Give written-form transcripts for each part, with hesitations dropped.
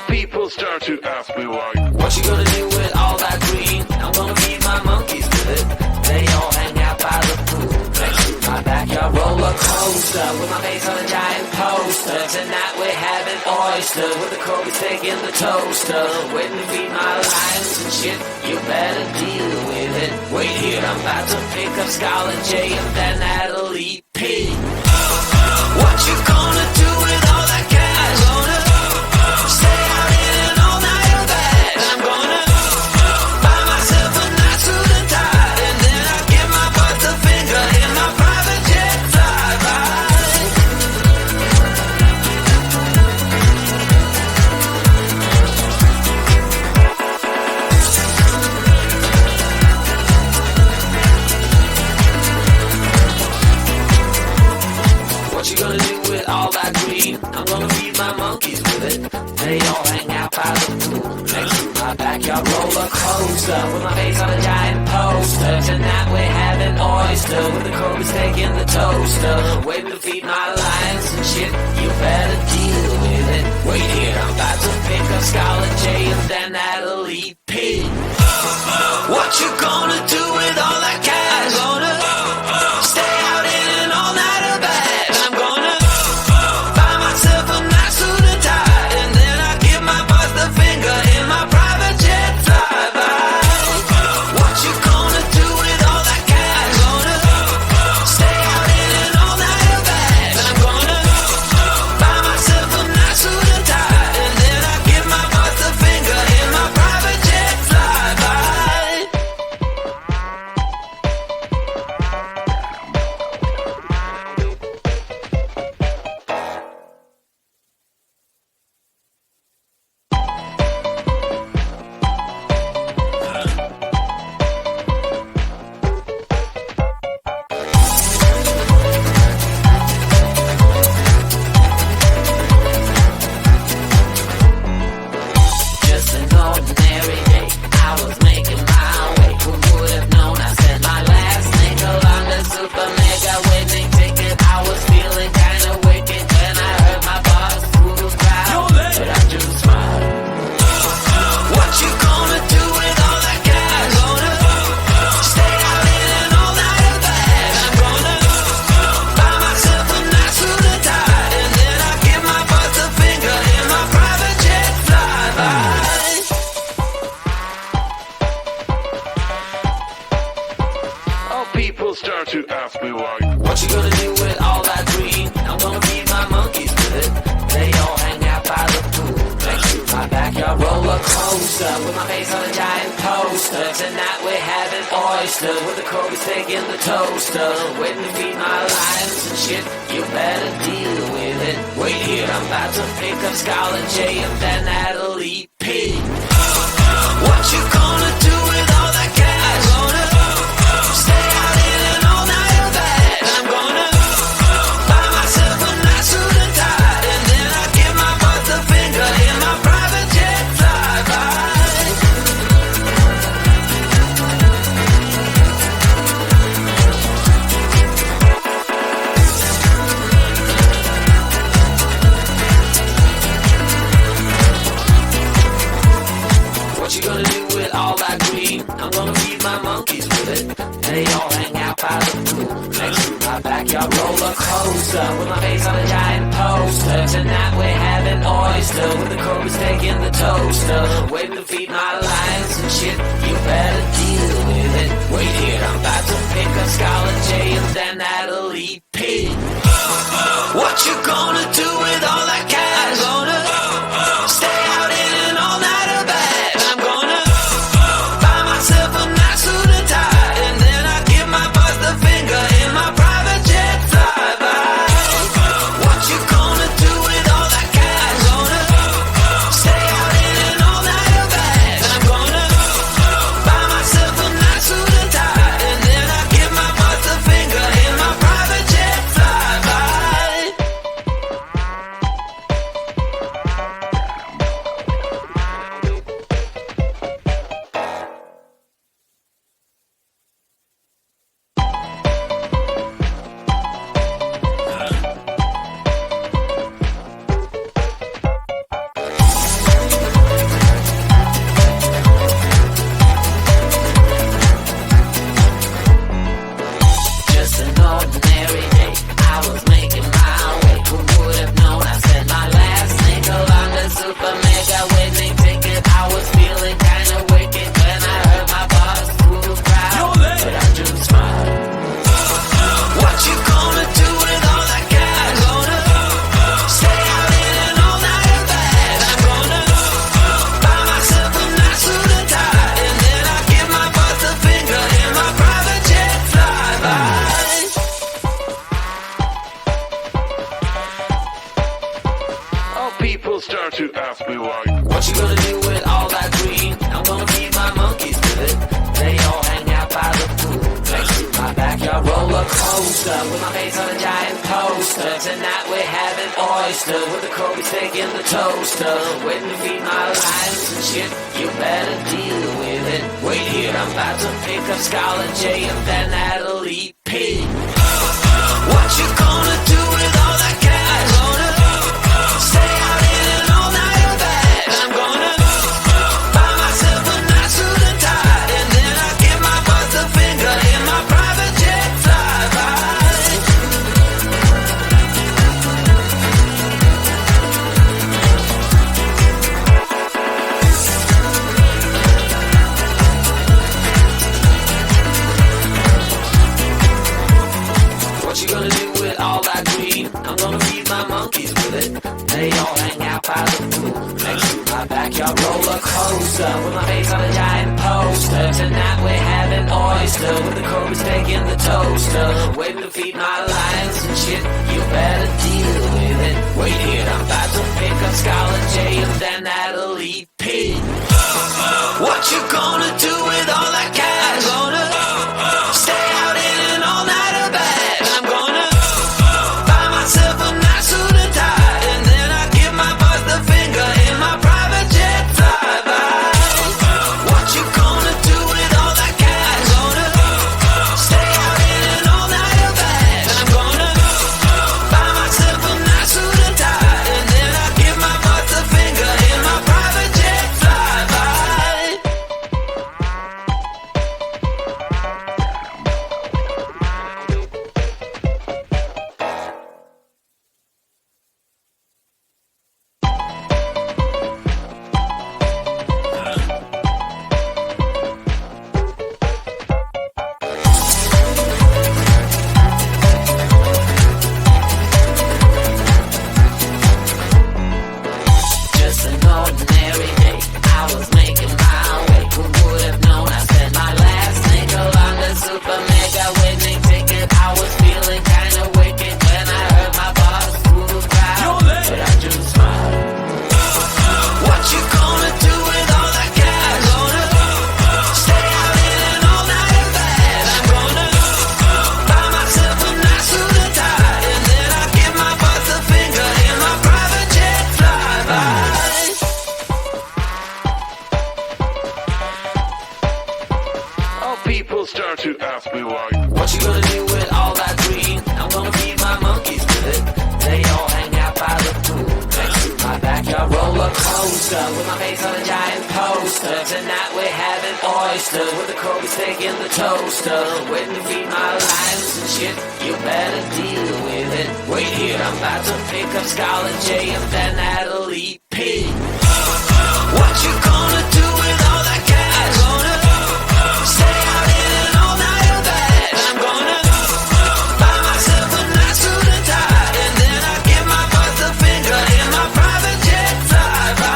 People start to ask me why. What you gonna do with all that green? I'm gonna feed my monkeys with it. They all hang out by the pool next to my backyard roller coaster with my face on a giant poster. Tonight we're having oysters with the Kobe steak in the toaster. Waiting to feed my lions and shit. You better deal with it. Wait here, I'm about to pick up Scarlett J and then Natalie P. What you gonna do with all that cash? Gonna stay out in an all-nighter bag. I'm gonna buy myself a nice suit and tie, and then I'll give my butt the finger in my private jet flyby. What you gonna do with all that green? I'm gonna feed my monkeys with it. They all hang out by the pool next to my backyard roller coaster with my face on a giant poster. Tonight we're having oyster with the Kobe steak in the toaster. Waiting to feed my lions and shit. You better deal with it. Wait here, I'm about to pick up Scarlett J and then Natalie P. What you gonna do with all that cash? Gonna stay out in an all-nighter bag. I'm gonna buy myself a nice suit and tie, and then I give my boss the finger in my private jet flyby. What you gonna do with all that cash? Gonna stay out in an all-nighter bag. I'm gonna buy myself a nice suit and tie, and then I give my boss the finger in my private jet flyby. Just an ordinary day, I was making my way. Who would have known I said my last nickel on the super mega winning ticket? I was feeling kinda wicked when I heard my boss through the crowd, but I just smiled. What you gonna do with all that cash? Gonna stay out in an all-nighter bag. I'm gonna buy myself a nice suit and tie, and then I give my boss the finger in my private jet flyby. People start to ask me why. What you gonna do with all that green? I'm gonna feed my monkeys with it. They all hang out by the pool next to my backyard roller coaster with my face on a giant poster. Tonight we're having oyster with the Kobe steak in the toaster. Waiting to feed my lions and shit. You better deal with it. Wait here, I'm about to pick up Scarlett J and then Natalie P. What you gonna do with all that cash? Gonna stay out in an all-nighter bag. I'm gonna buy myself a nice suit and tie, and then I give my boss the finger in my private jet flyby. What you gonna do with all that green? I'm gonna feed my monkeys with it. They all hang out by the pool next to my backyard roller coaster with my face on a giant poster. Tonight we're having oyster with the Kobe steak in the toaster. Waiting to feed my lions and shit. You better deal with it. Wait here, I'm about to pick up Scarlett J and then Natalie P. What you gonna do with all that cash? Gonna stay out in an all-nighter bag. I'm gonna buy myself a nice suit and tie, and then I give my boss the finger in my private jet flyby. What you gonna do with all that cash? Gonna stay out in an all-nighter bag. I'm gonna buy myself a nice suit and tie, and then I give my boss the finger in my private jet flyby. me why. What you gonna do with all that green? I'm gonna feed my monkeys with it. They all hang out by the pool next to my backyard roller coaster with my face on a giant poster. Tonight we're having oyster with the Kobe steak in the toaster. Waiting to feed my lions and shit. You better deal with it. Wait here, I'm about to pick up Scarlett J and then Natalie P. What you gonna do with all that cash? Gonna stay out in an all-nighter bag. I'm gonna buy myself a nice suit and tie, and then I give my boss the finger in my private jet flyby. What you gonna do with all that green? I'm gonna feed my monkeys with it. They all hang out by the pool next to my backyard roller coaster with my face on a giant poster. Tonight we're having oyster with the Kobe steak in the toaster. Waiting to feed my lions and shit. You better deal with it. Wait here, I'm about to pick up Scarlett J and then Natalie P. What you gonna do with all that cash? Gonna stay out in an all-nighter bag. I'm gonna buy myself a nice suit and tie, and then I give my boss the finger in my private jet flyby. What you gonna do with all that cash? Gonna stay out in an all-nighter bag. I'm gonna buy myself a nice suit and tie, and then I give my boss the finger in my private jet flyby. Just an ordinary day, I was making my way. Who would have known I spent my last nickel on the super mega winning ticket? I was feeling kinda wicked when I heard my boss through the crowd, but I just smiled. What you gonna do with all that cash? Gonna stay out in an all-nighter bag. I'm gonna buy myself a nice suit and tie, and then I give my boss the finger in my private jet flyby. Oh, people start to ask me why. What you gonna do with all that green? I'm gonna feed my monkeys with it. They all hang out by the pool next to my backyard roller coaster with my face on a giant poster. Tonight we're having oyster with the Kobe steak in the toaster. Waiting to feed my lions and shit. You better deal with it. Wait here, I'm about to pick up Scarlett J and then Natalie P. What you gonna do with all that cash? Gonna stay out in an all-nighter bag. I'm gonna buy myself a nice suit and tie, and then I give my boss the finger in my private jet flyby.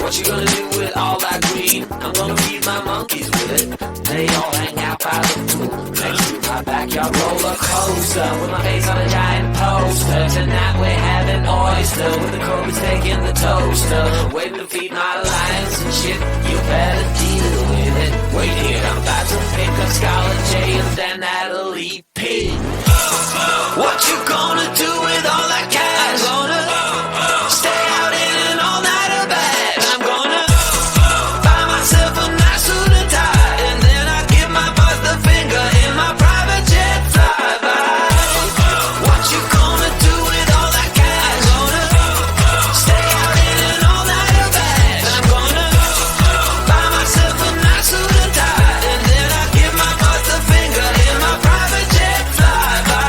What you gonna do with all that green? I'm gonna feed my monkeys with it. They all hang out by the pool next to my backyard roller coaster with my face on a giant poster. Tonight we're having oyster with the Kobe steak in the toaster. Waiting to feed my lions and shit. You better deal with it. Wait here, I'm about to pick up Scarlett J and then Natalie P. What you gonna do with all that cash? Gonna stay out in an all-nighter bag. I'm gonna buy myself a nice suit and tie, and then I give my boss the finger in my private jet flyby. What you gonna do with all that cash? Gonna stay out in an all-nighter bag. I'm gonna buy myself a nice suit and tie, and then I give my boss the finger in my private jet flyby.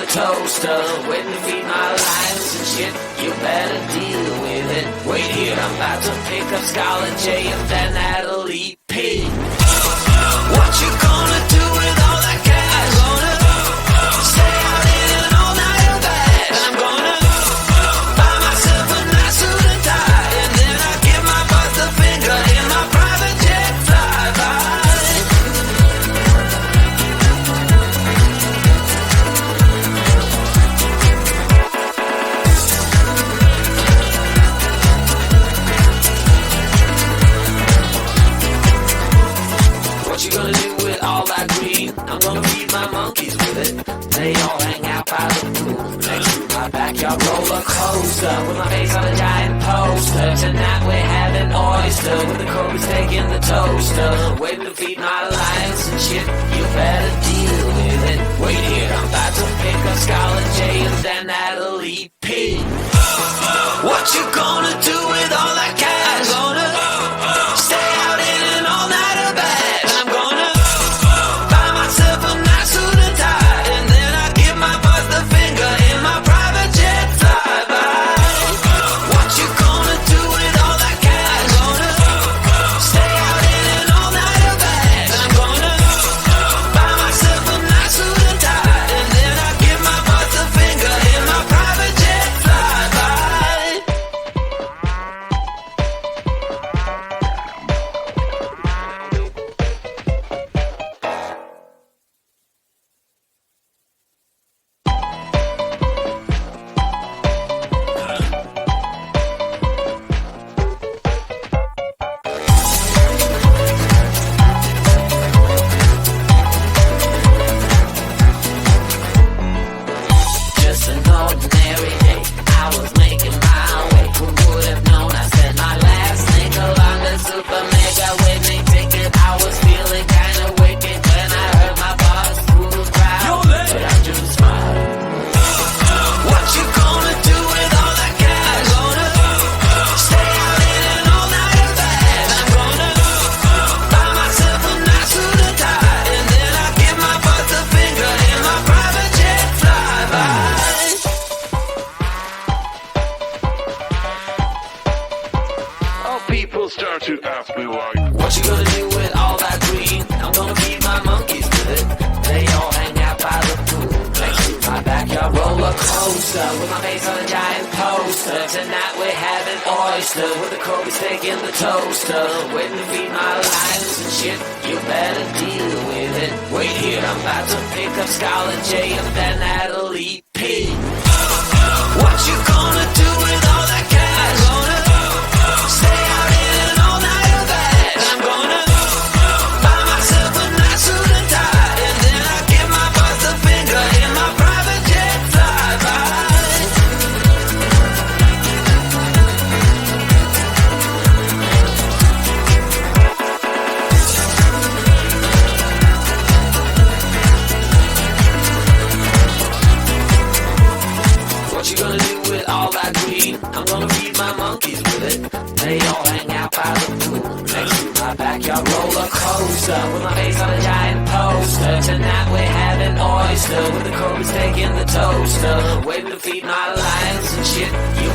toaster, waiting to feed my lions and shit. You better deal with it. Wait here, I'm about to pick up Scarlet J and then Natalie P. What you gonna do with all that cash? Gonna stay out in an all-nighter bag. And I'm gonna buy myself a nice suit and tie, and then I give my boss the finger in my private jet flyby. What you gonna do with all that green? I'm gonna feed my monkeys with it. They all hang out by the pool next to my backyard roller coaster with my face on a giant poster. Tonight we're having oyster with the Cobras taking the toaster, waiting to feed my lions and shit. You better deal with it. Wait here, I'm about to pick up Scarlet J and then Natalie P. What you gonna do with all that cash? Gonna stay out in an all-nighter bag. And I'm gonna buy myself a nice suit and tie, and then I give my boss the finger in my private jet flyby. What you gonna do with all that cash? Gonna stay out in an all-nighter bag. And I'm gonna buy myself a nice suit and tie, and then I give my boss the finger in my private jet flyby. Just an ordinary day, I was making my way. Who would have known I spent my last nickel on the super mega winning ticket? I was feeling kinda wicked when I heard my boss through the crowd, but I just smiled. What you gonna do with all that cash? Gonna stay out in an all-nighter bag. I'm gonna buy myself a nice suit and tie, and then I give my boss the finger in my private jet flyby. How people start to ask me why. What you gonna do with all that green? I'm gonna feed my monkeys with it. They all hang out by the pool next to my backyard roller coaster with my face on a giant poster. Tonight we're having oyster with the Cobras taking the toaster, waiting to feed my lions and shit. You better deal with it. Wait here, I'm about to pick up Scarlet J and then Natalie P. What you gonna do with all that cash? Gonna stay out in an all-nighter bag. I'm gonna buy myself a nice suit and tie, and then I give my boss the finger in my private jet flyby. What you gonna do with all that green? I'm gonna feed my monkeys with it. They all hang out by the pool next to my backyard roller coaster with my face on a giant poster. Tonight we're having oyster with the Cobras taking the toaster, waiting to feed my lions and shit. You